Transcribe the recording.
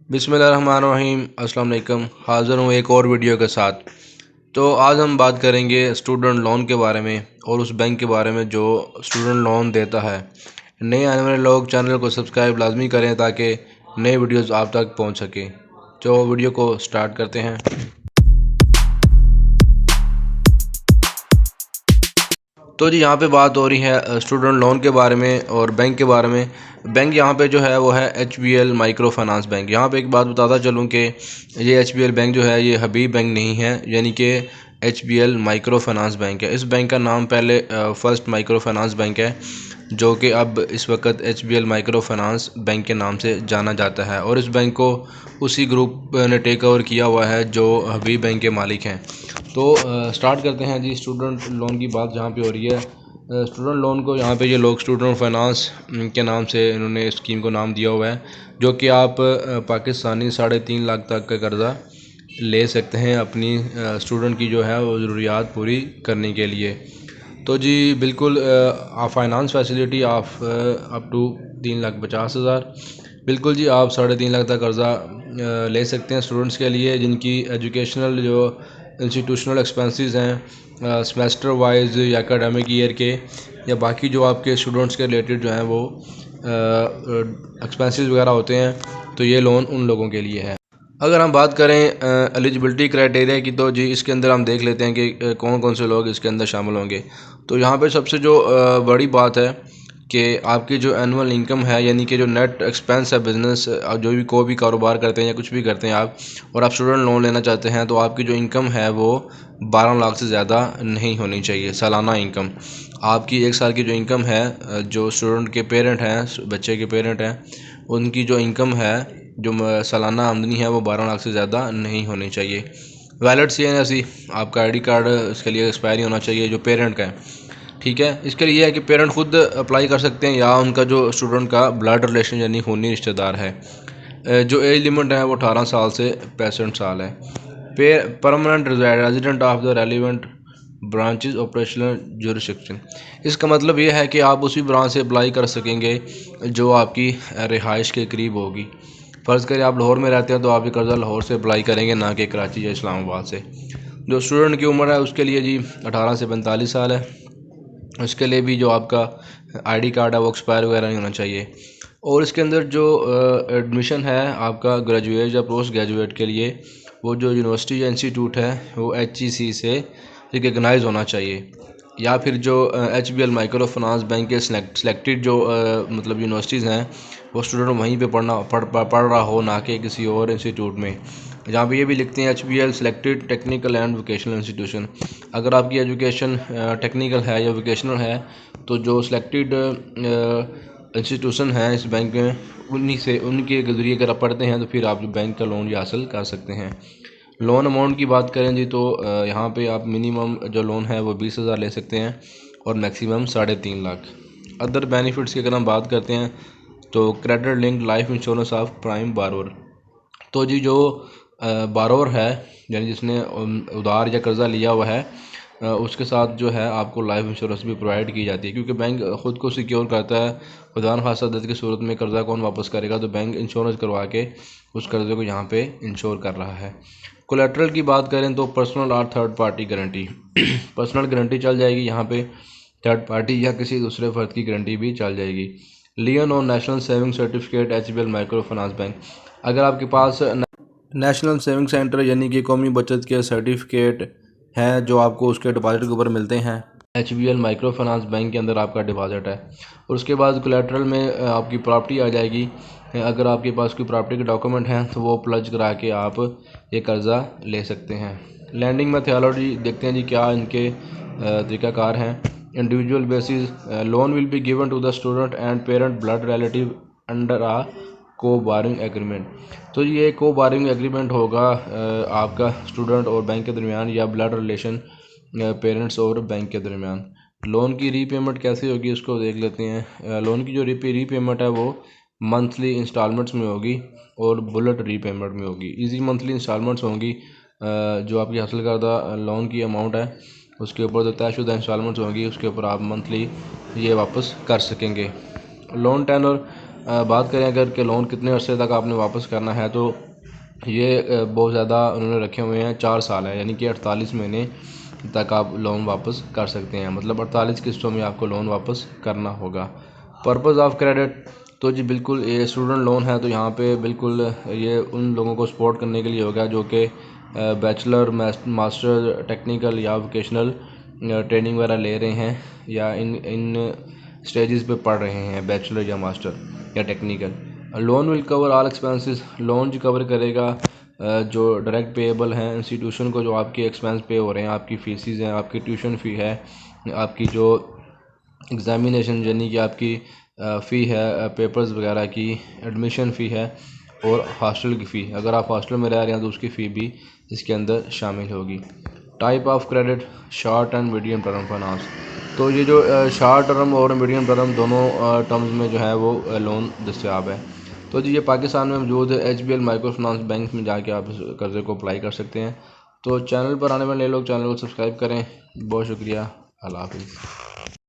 बिस्मिल्लाहिर्रहमानिर्रहीम। अस्सलाम वालेकुम। हाज़िर हूँ एक और वीडियो के साथ। तो आज हम बात करेंगे स्टूडेंट लोन के बारे में और उस बैंक के बारे में जो स्टूडेंट लोन देता है। नए आने वाले लोग चैनल को सब्सक्राइब लाजमी करें ताकि नए वीडियोस आप तक पहुँच सकें। तो वीडियो को स्टार्ट करते हैं। तो जी यहाँ पे बात हो रही है स्टूडेंट लोन के बारे में और बैंक के बारे में। बैंक यहाँ पे जो है वो है HBL माइक्रो फाइनेंस बैंक। यहाँ पे एक बात बताता चलूँ कि ये HBL बैंक जो है ये हबीब बैंक नहीं है, यानी कि HBL माइक्रो फाइनेंस बैंक है। इस बैंक का नाम पहले फर्स्ट माइक्रो फाइनेंस बैंक है, जो कि अब इस वक्त HBL माइक्रो फाइनेंस बैंक के नाम से जाना जाता है। और इस बैंक को उसी ग्रुप ने टेक ओवर किया हुआ है जो हबीब बैंक के मालिक हैं। तो स्टार्ट करते हैं जी। स्टूडेंट लोन की बात जहाँ पे हो रही है, स्टूडेंट लोन को यहाँ पे ये लोग स्टूडेंट फाइनेंस के नाम से इन्होंने स्कीम को नाम दिया हुआ है, जो कि आप पाकिस्तानी 3.5 लाख तक का कर्ज़ा ले सकते हैं अपनी स्टूडेंट की जो है वो ज़रूरियात पूरी करने के लिए। तो जी बिल्कुल finance facility of up to 3,50,000। बिल्कुल जी, आप 3.5 लाख तक कर्ज़ा ले सकते हैं स्टूडेंट्स के लिए जिनकी एजुकेशनल जो इंस्टीट्यूशनल एक्सपेंसेस हैं सेमेस्टर वाइज या एकेडमिक ईयर के या बाकी जो आपके स्टूडेंट्स के रिलेटेड जो हैं वो एक्सपेंसेस वगैरह होते हैं, तो ये लोन उन लोगों के लिए है। अगर हम बात करें एलिजिबिलिटी क्राइटेरिया की, तो जी इसके अंदर हम देख लेते हैं कि कौन कौन से लोग इसके अंदर शामिल होंगे। तो यहाँ पे सबसे जो बड़ी बात है कि आपकी जो एनुअल इनकम है, यानी कि जो नेट एक्सपेंस है बिज़नेस, जो भी कोई भी कारोबार करते हैं या कुछ भी करते हैं आप, और आप स्टूडेंट लोन लेना चाहते हैं, तो आपकी जो इनकम है वो 12 लाख से ज़्यादा नहीं होनी चाहिए सालाना इनकम। आपकी एक साल की जो इनकम है, जो स्टूडेंट के पेरेंट हैं, बच्चे के पेरेंट हैं, उनकी जो इनकम है, जो सालाना आमदनी है, वो 12 लाख से ज़्यादा नहीं होनी चाहिए। वैलिड CNSE आपका आईडी कार्ड इसके लिए एक्सपायरी होना चाहिए जो पेरेंट का है। ठीक है, इसके लिए है कि पेरेंट खुद अप्लाई कर सकते हैं या उनका जो स्टूडेंट का ब्लड रिलेशन यानी खूनी रिश्तेदार है। जो एज लिमिट है वो 18 साल से 65 साल है। Permanent resident of the relevant branches operational jurisdiction. इसका मतलब ये है कि आप उसी ब्रांच से अप्लाई कर सकेंगे जो आपकी रिहाइश के करीब होगी। फ़र्ज़ करें आप लाहौर में रहते हैं तो आप ये कर्ज़ा लाहौर से अप्लाई करेंगे, ना कि कराची या इस्लामाबाद से। जो स्टूडेंट की उम्र है उसके लिए जी 18 से 45 साल है। उसके लिए भी जो आपका आईडी कार्ड है वो एक्सपायर वगैरह नहीं होना चाहिए। और इसके अंदर जो एडमिशन है आपका ग्रेजुएट या पोस्ट ग्रेजुएट के लिए, वो जो यूनिवर्सिटी या इंस्टीट्यूट है वो HEC से रिकगनाइज़ होना चाहिए, या फिर जो HBL माइक्रो फाइनेंस बैंक के सिलेक्टेड जो मतलब यूनिवर्सिटीज़ हैं, वो स्टूडेंट वहीं पे पढ़ रहा हो, ना कि किसी और इंस्टीट्यूट में। जहाँ पे ये भी लिखते हैं HBL selected technical and vocational institution. अगर आपकी एजुकेशन टेक्निकल है या वोकेशनल है, तो जो सिलेक्टेड इंस्टीट्यूशन है इस बैंक में, उनके ज़रिए अगर आप पढ़ते हैं तो फिर आप जो बैंक का लोन ये हासिल कर सकते हैं। लोन अमाउंट की बात करें जी, तो यहाँ पे आप मिनिमम जो लोन है वो 20,000 ले सकते हैं और मैक्सिमम 3.5 लाख। अदर बेनिफिट्स की अगर हम बात करते हैं, तो credit linked life insurance of prime borrower. तो जी जो बारोर है, यानी जिसने उधार या कर्ज़ा लिया हुआ है, उसके साथ जो है आपको लाइफ इंश्योरेंस भी प्रोवाइड की जाती है, क्योंकि बैंक ख़ुद को सिक्योर करता है। खुदा न खास्ता दर्द की सूरत में कर्ज़ा कौन वापस करेगा, तो बैंक इंश्योरेंस करवा के उस कर्ज़े को यहाँ पे इंश्योर कर रहा है। कोलेट्रल की बात करें तो पर्सनल और third party guarantee personal guarantee चल जाएगी यहाँ पे, थर्ड पार्टी या किसी दूसरे फ़र्द की गारंटी भी चल जाएगी। लियन और national saving certificate HBL micro finance bank. अगर आपके पास नेशनल सेविंग सेंटर यानी कि कौमी बचत के सर्टिफिकेट हैं जो आपको उसके डिपॉजिट के ऊपर मिलते हैं, HBL माइक्रो फाइनेंस बैंक के अंदर आपका डिपॉजिट है। और उसके बाद कोलेट्रल में आपकी प्रॉपर्टी आ जाएगी। अगर आपके पास कोई प्रॉपर्टी के डॉक्यूमेंट हैं तो वो प्लज करा के आप ये कर्ज़ा ले सकते हैं। लैंडिंग मेथोडोलॉजी देखते हैं जी, क्या इनके तरीक़ाकार हैं। Individual basis loan will be given to the student and parent blood relative under a co-borrowing agreement. तो ये को बारिंग एग्रीमेंट होगा आपका स्टूडेंट और बैंक के दरमियान, या ब्लड रिलेशन पेरेंट्स और बैंक के दरमियान। लोन की रीपेमेंट कैसे होगी उसको देख लेते हैं। लोन की जो रीपेमेंट है वो मंथली इंस्टॉलमेंट्स में होगी और बुलेट रीपेमेंट में होगी। इजी मंथली इंस्टॉलमेंट्स होंगी, जो आपकी हासिल करदा लोन की अमाउंट है उसके ऊपर जो तयशुदा इंस्टॉलमेंट्स होंगी उसके ऊपर आप मंथली ये वापस कर सकेंगे। लोन टेनर बात करें अगर कि लोन कितने अरसे तक आपने वापस करना है, तो ये बहुत ज़्यादा उन्होंने रखे हुए हैं, 4 साल है, यानी कि 48 महीने तक आप लोन वापस कर सकते हैं। मतलब 48 किस्तों में आपको लोन वापस करना होगा। पर्पज़ ऑफ क्रेडिट, तो जी बिल्कुल ये स्टूडेंट लोन है, तो यहाँ पे बिल्कुल ये उन लोगों को सपोर्ट करने के लिए होगा जो कि बैचलर, मास्टर, टेक्निकल या वोकेशनल ट्रेनिंग वगैरह ले रहे हैं, या इन स्टेजेस पे पढ़ रहे हैं, बैचलर या मास्टर या technical. Loan will cover all expenses, loan जो कवर करेगा जो डायरेक्ट पेएबल हैं इंस्टीट्यूशन को, जो आपके एक्सपेंस पे हो रहे हैं, आपकी फीसिस हैं, आपकी ट्यूशन फ़ी है, आपकी जो एग्ज़ामिनेशन यानी कि आपकी फ़ी है, पेपर्स वगैरह की, एडमिशन फ़ी है, और हॉस्टल की फ़ी, अगर आप हॉस्टल में रह रहे हैं तो उसकी फ़ी भी इसके अंदर शामिल होगी। Type of credit, short and medium term finance, तो ये जो शॉर्ट टर्म और मीडियम टर्म दोनों टर्म्स में जो है वो लोन दस्तियाब है। तो जी ये पाकिस्तान में मौजूद है, HBL माइक्रो फाइनेंस बैंक में जाके आप इस कर्ज़े को अप्लाई कर सकते हैं। तो चैनल पर आने वाले लोग चैनल को सब्सक्राइब करें। बहुत शुक्रिया। अल्लाह हाफ़िज़।